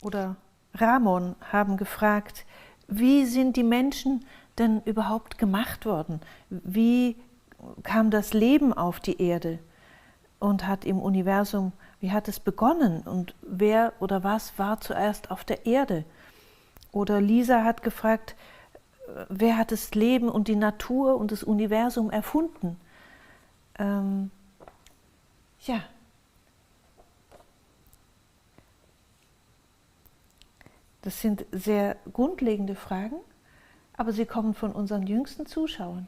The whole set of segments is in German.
oder Ramon haben gefragt, wie sind die Menschen denn überhaupt gemacht worden? Wie kam das Leben auf die Erde und hat im Universum, wie hat es begonnen und wer oder was war zuerst auf der Erde? Oder Lisa hat gefragt, wer hat das Leben und die Natur und das Universum erfunden? Ja. Das sind sehr grundlegende Fragen, aber sie kommen von unseren jüngsten Zuschauern.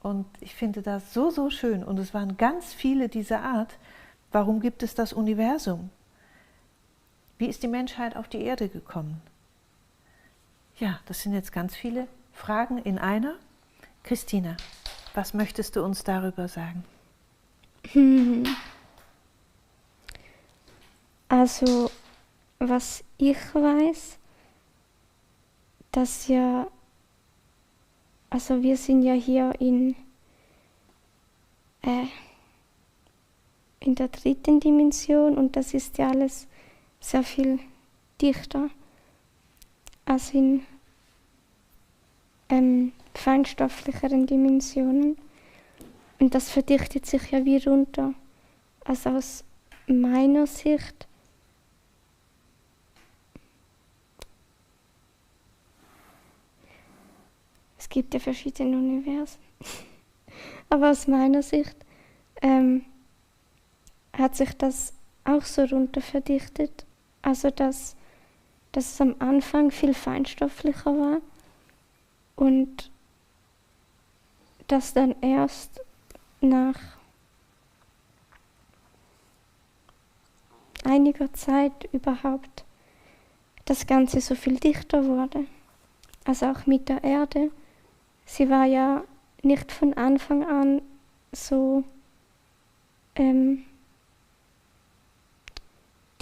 Und ich finde das so, so schön. Und es waren ganz viele dieser Art. Warum gibt es das Universum? Wie ist die Menschheit auf die Erde gekommen? Ja, das sind jetzt ganz viele Fragen in einer. Christina, was möchtest du uns darüber sagen? Also, was ich weiß, dass ja, also wir sind ja hier in der dritten Dimension und das ist ja alles sehr viel dichter als in feinstofflicheren Dimensionen. Und das verdichtet sich ja wie runter. Also aus meiner Sicht es gibt ja verschiedene Universen. Aber aus meiner Sicht hat sich das auch so runter verdichtet. Also dass es am Anfang viel feinstofflicher war und dass dann erst nach einiger Zeit überhaupt das Ganze so viel dichter wurde. Also auch mit der Erde. Sie war ja nicht von Anfang an so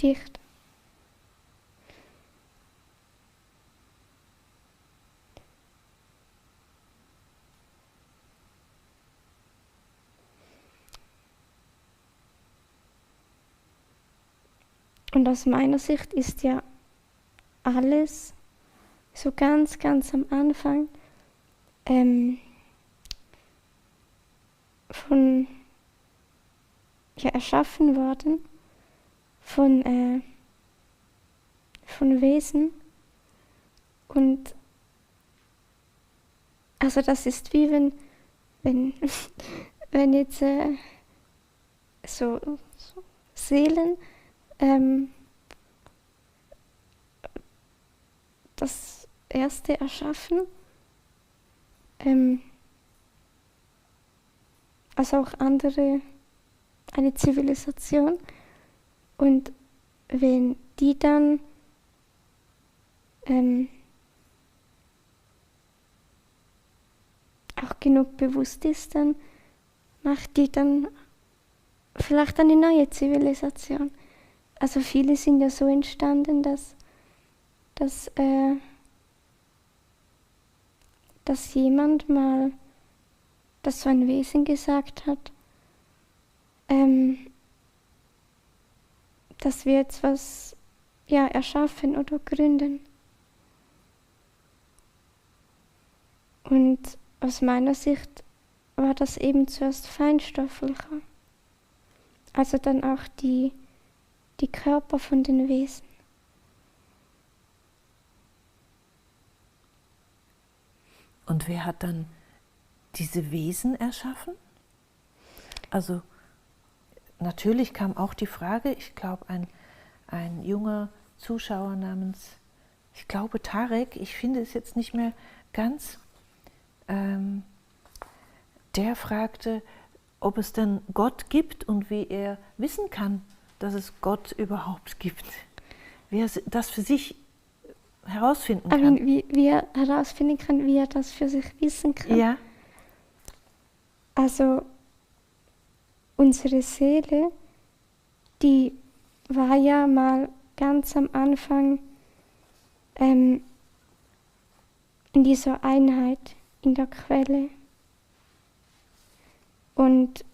dicht. Und aus meiner Sicht ist ja alles so ganz, ganz am Anfang erschaffen worden von Wesen. Und also das ist wie wenn jetzt so Seelen das erste erschaffen, also auch andere, eine Zivilisation. Und wenn die dann auch genug bewusst ist, dann macht die dann vielleicht eine neue Zivilisation. Also viele sind ja so entstanden, dass jemand mal, dass so ein Wesen gesagt hat, dass wir jetzt was erschaffen oder gründen. Und aus meiner Sicht war das eben zuerst feinstofflicher. Also dann auch die Körper von den Wesen. Und wer hat dann diese Wesen erschaffen? Also natürlich kam auch die Frage, ich glaube ein junger Zuschauer namens, ich glaube Tarek, ich finde es jetzt nicht mehr ganz, der fragte, ob es denn Gott gibt und wie er wissen kann, dass es Gott überhaupt gibt. Wie er das für sich herausfinden kann. Aber wie er herausfinden kann, wie er das für sich wissen kann. Ja. Also unsere Seele, die war ja mal ganz am Anfang in dieser Einheit, in der Quelle. Und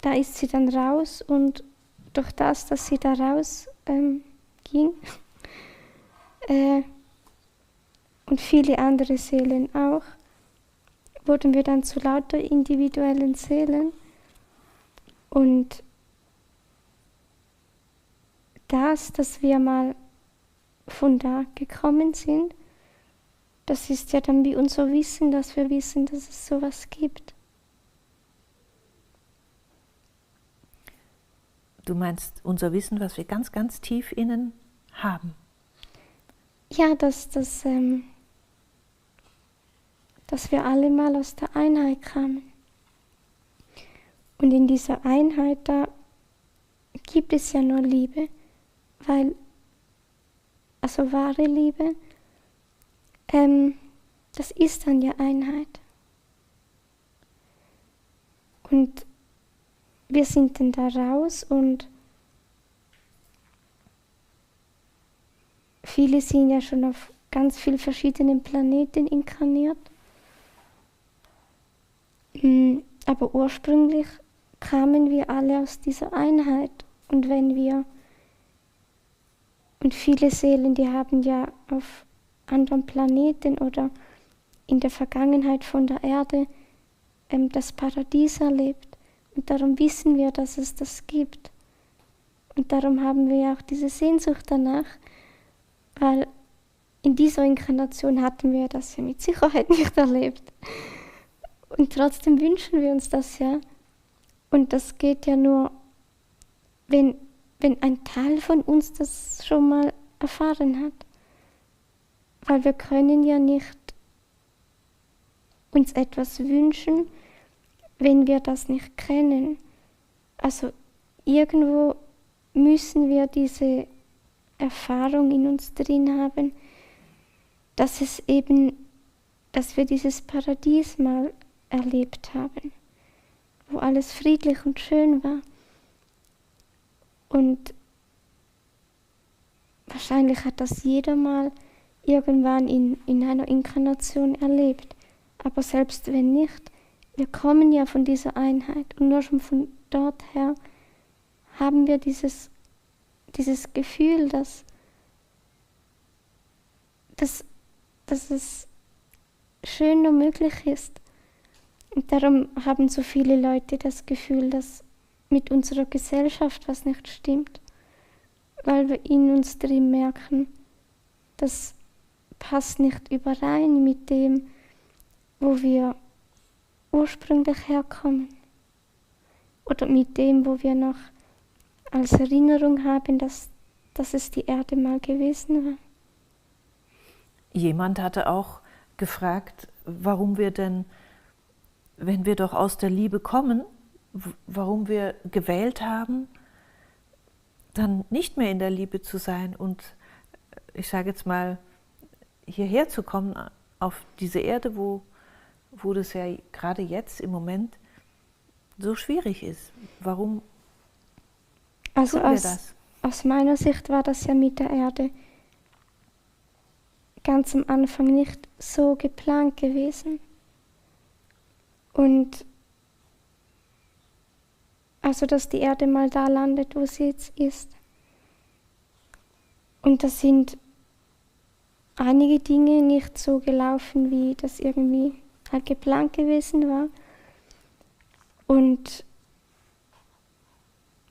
da ist sie dann raus und durch das, dass sie da raus ging, und viele andere Seelen auch, wurden wir dann zu lauter individuellen Seelen. Und das, dass wir mal von da gekommen sind, das ist ja dann wie unser Wissen, dass wir wissen, dass es sowas gibt. Du meinst unser Wissen, was wir ganz, ganz tief innen haben? Ja, dass wir alle mal aus der Einheit kamen. Und in dieser Einheit, da gibt es ja nur Liebe, also wahre Liebe, das ist dann ja Einheit. Und wir sind dann da raus und viele sind ja schon auf ganz vielen verschiedenen Planeten inkarniert. Aber ursprünglich kamen wir alle aus dieser Einheit. Und viele Seelen, die haben ja auf anderen Planeten oder in der Vergangenheit von der Erde das Paradies erlebt. Und darum wissen wir, dass es das gibt. Und darum haben wir ja auch diese Sehnsucht danach, weil in dieser Inkarnation hatten wir das ja mit Sicherheit nicht erlebt. Und trotzdem wünschen wir uns das ja. Und das geht ja nur, wenn ein Teil von uns das schon mal erfahren hat. Weil wir können ja nicht uns etwas wünschen, wenn wir das nicht kennen. Also irgendwo müssen wir diese Erfahrung in uns drin haben, dass wir dieses Paradies mal erlebt haben, wo alles friedlich und schön war. Und wahrscheinlich hat das jeder mal irgendwann in einer Inkarnation erlebt. Aber selbst wenn nicht, wir kommen ja von dieser Einheit und nur schon von dort her haben wir dieses Gefühl, dass es schön und möglich ist. Und darum haben so viele Leute das Gefühl, dass mit unserer Gesellschaft was nicht stimmt, weil wir in uns drin merken, das passt nicht überein mit dem, wo wir ursprünglich herkommen oder mit dem, wo wir noch als Erinnerung haben, dass es die Erde mal gewesen war. Jemand hatte auch gefragt, warum wir denn, wenn wir doch aus der Liebe kommen, warum wir gewählt haben, dann nicht mehr in der Liebe zu sein und, ich sage jetzt mal, hierher zu kommen auf diese Erde, wo das ja gerade jetzt im Moment so schwierig ist. Warum tun wir das? Aus meiner Sicht war das ja mit der Erde ganz am Anfang nicht so geplant gewesen. Und also, dass die Erde mal da landet, wo sie jetzt ist. Und da sind einige Dinge nicht so gelaufen, wie das irgendwie halt geplant gewesen war. Und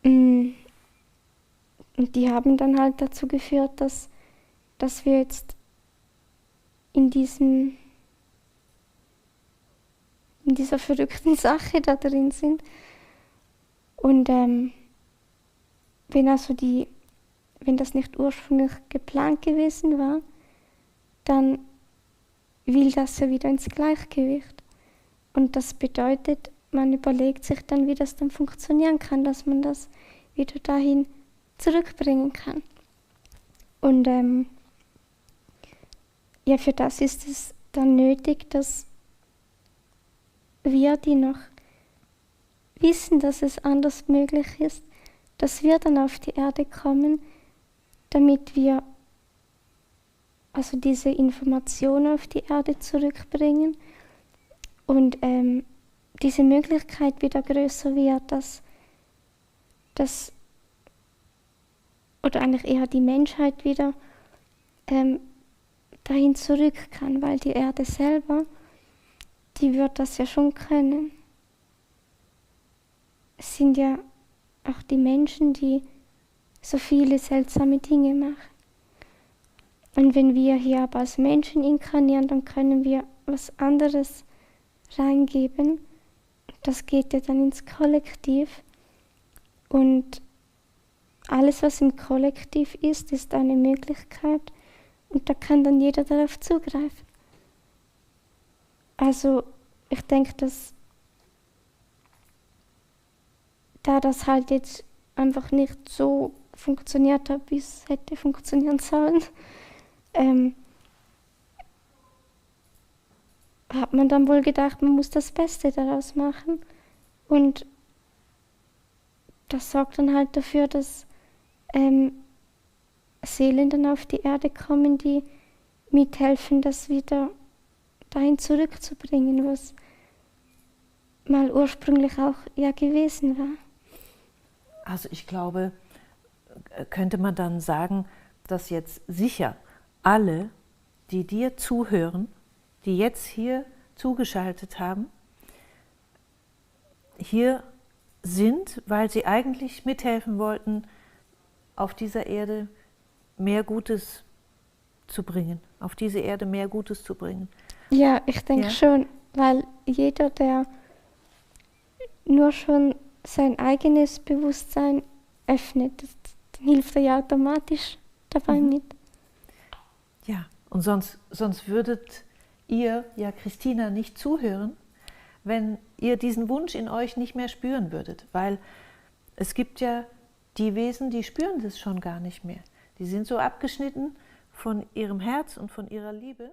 die haben dann halt dazu geführt, dass wir jetzt in dieser verrückten Sache da drin sind. Und wenn das nicht ursprünglich geplant gewesen war, dann will das ja wieder ins Gleichgewicht. Und das bedeutet, man überlegt sich dann, wie das dann funktionieren kann, dass man das wieder dahin zurückbringen kann. Und für das ist es dann nötig, dass wir, die noch wissen, dass es anders möglich ist, dass wir dann auf die Erde kommen, damit wir also diese Information auf die Erde zurückbringen und diese Möglichkeit wieder größer wird, dass oder eigentlich eher die Menschheit wieder dahin zurück kann, weil die Erde selber, die wird das ja schon können. Es sind ja auch die Menschen, die so viele seltsame Dinge machen. Und wenn wir hier aber als Menschen inkarnieren, dann können wir was anderes reingeben. Das geht ja dann ins Kollektiv. Und alles, was im Kollektiv ist, ist eine Möglichkeit. Und da kann dann jeder darauf zugreifen. Also ich denke, dass da das halt jetzt einfach nicht so funktioniert hat, wie es hätte funktionieren sollen, hat man dann wohl gedacht, man muss das Beste daraus machen. Und das sorgt dann halt dafür, dass Seelen dann auf die Erde kommen, die mithelfen, das wieder dahin zurückzubringen, was mal ursprünglich auch ja gewesen war. Also ich glaube, könnte man dann sagen, dass jetzt sicher alle, die dir zuhören, die jetzt hier zugeschaltet haben, hier sind, weil sie eigentlich mithelfen wollten, auf dieser Erde mehr Gutes zu bringen, auf diese Erde mehr Gutes zu bringen. Ja, ich denke schon, weil jeder, der nur schon sein eigenes Bewusstsein öffnet, dann hilft er ja automatisch dabei mit. Ja, und sonst würdet ihr ja Christina nicht zuhören, wenn ihr diesen Wunsch in euch nicht mehr spüren würdet, weil es gibt ja die Wesen, die spüren das schon gar nicht mehr. Die sind so abgeschnitten von ihrem Herz und von ihrer Liebe.